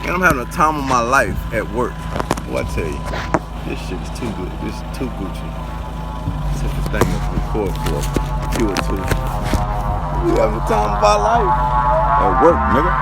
And I'm having the time of my life at work. What I tell you, this shit is too good. This is too Gucci. Set this thing up to record for Pure 2. We having the time of our life at work, nigga.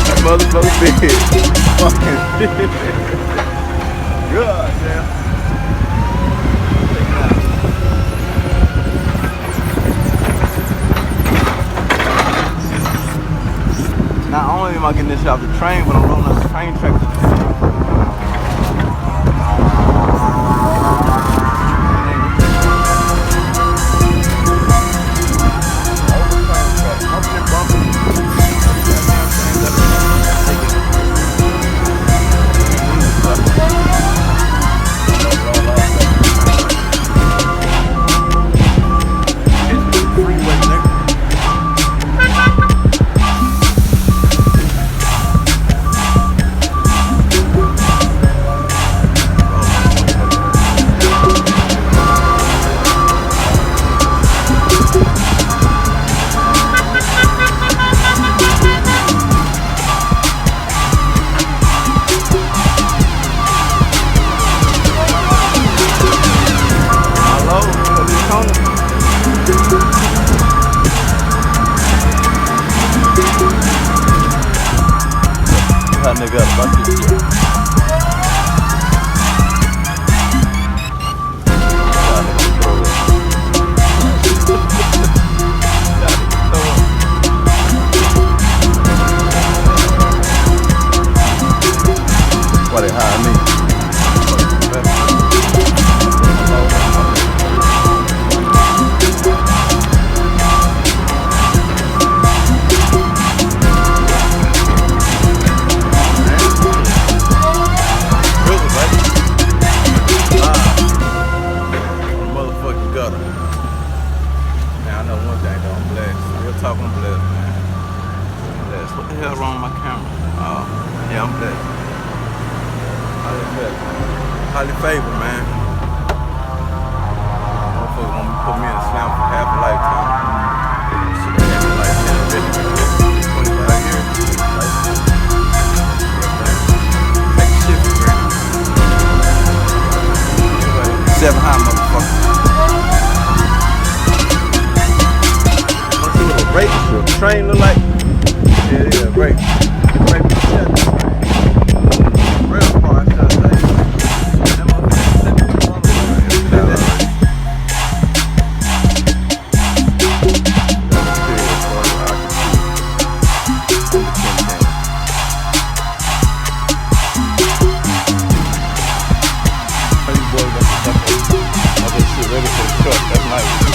That motherfucker big. Fucking God damn. Not only am I getting this shit off the train, but I'm rolling up the train tracks. Nigga, about this shit. Why they hire me? Talking blessed, man. Blessed. What the hell wrong with my camera? Oh, yeah, I'm blessed. Highly blessed. Highly favored, man. Motherfuckers want me to put me in a slam for half a lifetime. Shit, I had me like 10, 50, 25 years. Take shit for granted. 7 high, motherfucker. Break, the train look like, yeah, break. Break me shut the train. Real far, I shut the train. That motherfucker set me on the These boys got the fucking, all this shit ready for the truck, that's nice.